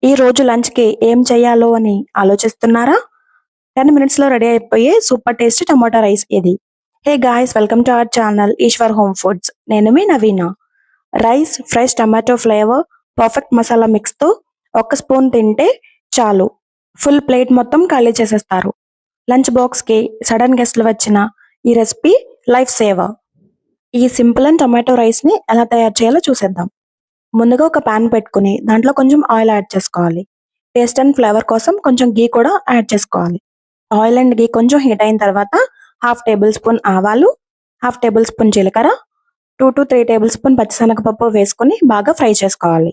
ఈ రోజు లంచ్‌కి ఏం చేయాలో అని ఆలోచిస్తున్నారా? 10 మినిట్స్‌లో రెడీ అయిపోయే సూపర్ టేస్టీ టమాటా రైస్ ఇది. Hey guys! Welcome to our channel Eshwar home foods. నేను మీ Naveena. Rice, fresh tomato flavour, perfect masala మిక్స్‌తో ఒక్క స్పూన్ తింటే చాలు. ఫుల్ ప్లేట్ మొత్తం ఖాళీ చేసేస్తారు. లంచ్ బాక్స్‌కి సడన్ గెస్ట్‌లు వచ్చినా ఈ రెసిపీ లైఫ్ సేవర్. ఈ సింపుల్ అండ్ టమాటో రైస్‌ని ఎలా తయారు చేయాలో చూసేద్దాం. ముందుగా ఒక పాన్ పెట్టుకుని దాంట్లో కొంచెం ఆయిల్ యాడ్ చేసుకోవాలి. టేస్ట్ అండ్ ఫ్లేవర్ కోసం కొంచెం ఘీ కూడా యాడ్ చేసుకోవాలి. ఆయిల్ అండ్ ఘీ కొంచెం హీట్ అయిన తర్వాత హాఫ్ టేబుల్ స్పూన్ ఆవాలు, హాఫ్ టేబుల్ స్పూన్ జీలకర్ర, 2-3 టేబుల్ స్పూన్ పచ్చిశనగపప్పు వేసుకొని బాగా ఫ్రై చేసుకోవాలి.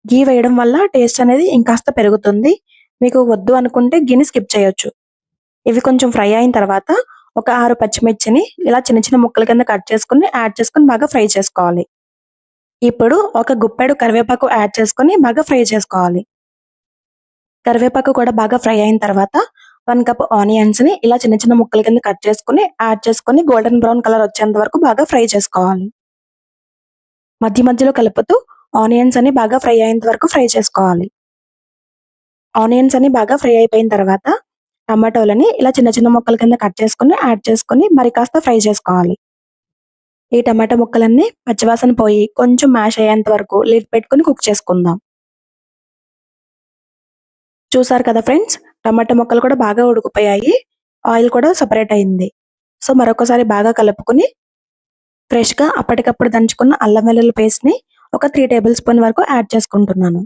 ఘీ వేయడం వల్ల టేస్ట్ అనేది ఇంకాస్త పెరుగుతుంది. మీకు వద్దు అనుకుంటే ఘీని స్కిప్ చేయొచ్చు. ఇవి కొంచెం ఫ్రై అయిన తర్వాత ఒక 6 పచ్చిమిర్చిని ఇలా చిన్న చిన్న ముక్కల కింద కట్ చేసుకొని యాడ్ చేసుకొని బాగా ఫ్రై చేసుకోవాలి. ఇప్పుడు ఒక గుప్పెడు కరివేపాకు యాడ్ చేసుకొని బాగా ఫ్రై చేసుకోవాలి. కరివేపాకు కూడా బాగా ఫ్రై అయిన తర్వాత 1 కప్ ఆనియన్స్‌ని ఇలా చిన్న చిన్న ముక్కల కింద కట్ చేసుకొని యాడ్ చేసుకొని గోల్డెన్ బ్రౌన్ కలర్ వచ్చేంత వరకు బాగా ఫ్రై చేసుకోవాలి. మధ్య మధ్యలో కలుపుతూ ఆనియన్స్ అన్ని బాగా ఫ్రై అయ్యేంత వరకు ఫ్రై చేసుకోవాలి. ఆనియన్స్ అన్ని బాగా ఫ్రై అయిపోయిన తర్వాత టమాటోలని ఇలా చిన్న చిన్న ముక్కల కింద కట్ చేసుకొని యాడ్ చేసుకొని మరి కాస్త ఫ్రై చేసుకోవాలి. ఈ టమాటా ముక్కలన్నీ పచ్చివాసన పోయి కొంచెం మ్యాష్ అయ్యేంత వరకు లిడ్ పెట్టుకొని కుక్ చేసుకుందాం. చూసారు కదా ఫ్రెండ్స్, టమాటా ముక్కలు కూడా బాగా ఉడికిపోయాయి. ఆయిల్ కూడా సెపరేట్ అయింది. సో మరొకసారి బాగా కలుపుకొని ఫ్రెష్‌గా అప్పటికప్పుడు దంచుకున్న అల్లం వెల్లుల్లి పేస్ట్‌ని ఒక 3 టేబుల్ స్పూన్ వరకు యాడ్ చేసుకుంటున్నాను.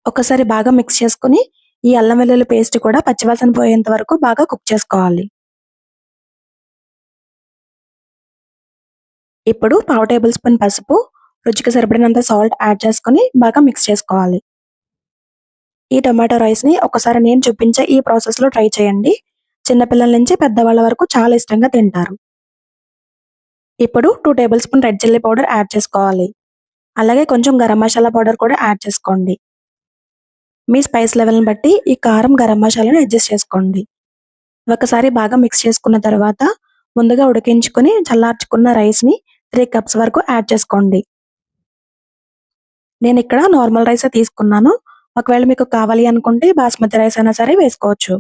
ఒకసారి బాగా మిక్స్ చేసుకొని ఈ అల్లం వెల్లుల్లి పేస్ట్ కూడా పచ్చివాసన పోయేంత వరకు బాగా కుక్ చేసుకోవాలి. ఇప్పుడు పావు టేబుల్ స్పూన్ పసుపు, రుచికి సరిపడినంత సాల్ట్ యాడ్ చేసుకొని బాగా మిక్స్ చేసుకోవాలి. ఈ టొమాటో రైస్‌ని ఒకసారి నేను చూపించే ఈ ప్రాసెస్‌లో ట్రై చేయండి. చిన్నపిల్లల నుంచి పెద్దవాళ్ళ వరకు చాలా ఇష్టంగా తింటారు. ఇప్పుడు 2 table spoon red chilli powder add చేసుకోవాలి. అలాగే కొంచెం గరం మసాలా పౌడర్ కూడా యాడ్ చేసుకోండి. మీ స్పైస్ లెవెల్‌ని బట్టి ఈ కారం, గరం మసాలాని అడ్జస్ట్ చేసుకోండి. ఒకసారి బాగా మిక్స్ చేసుకున్న తర్వాత ముందుగా ఉడికించుకొని చల్లార్చుకున్న రైస్‌ని 3 కప్స్ వరకు యాడ్ చేసుకోండి. నేనిక్కడ నార్మల్ రైసే తీసుకున్నాను. ఒకవేళ మీకు కావాలి అనుకుంటే బాస్మతి రైస్ అయినా సరే వేసుకోవచ్చు.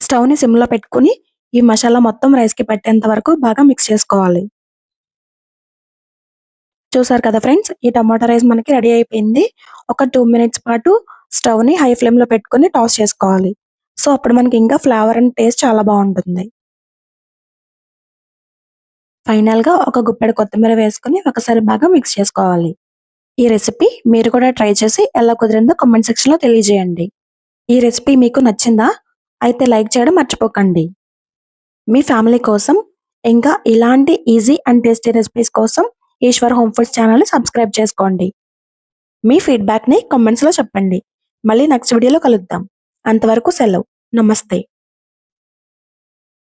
స్టవ్‌ని సిమ్‌లో పెట్టుకొని ఈ మసాలా మొత్తం రైస్‌కి పట్టేంత వరకు బాగా మిక్స్ చేసుకోవాలి. చూసారు కదా ఫ్రెండ్స్, ఈ టమాటా రైస్ మనకి రెడీ అయిపోయింది. ఒక 2 మినిట్స్ పాటు స్టవ్‌ని హై ఫ్లేమ్‌లో పెట్టుకొని టాస్ చేసుకోవాలి. సో అప్పుడు మనకి ఇంకా ఫ్లేవర్ అండ్ టేస్ట్ చాలా బావుంటుంది. ఫైనల్‌గా ఒక గుప్పెడు కొత్తిమీర వేసుకొని ఒకసారి బాగా మిక్స్ చేసుకోవాలి. ఈ రెసిపీ మీరు కూడా ట్రై చేసి ఎలా కుదిరిందో కామెంట్ సెక్షన్‌లో తెలియజేయండి. ఈ రెసిపీ మీకు నచ్చిందా? అయితే లైక్ చేయడం మర్చిపోకండి. మీ ఫ్యామిలీ కోసం ఇంకా ఇలాంటి ఈజీ అండ్ టేస్టీ రెసిపీస్ కోసం ఈశ్వర్ హోమ్ ఫుడ్స్ ఛానల్‌ని సబ్స్క్రైబ్ చేసుకోండి. మీ ఫీడ్‌బ్యాక్‌ని కామెంట్స్‌లో చెప్పండి. మళ్ళీ నెక్స్ట్ వీడియోలో కలుద్దాం. అంతవరకు సెలవు. నమస్తే.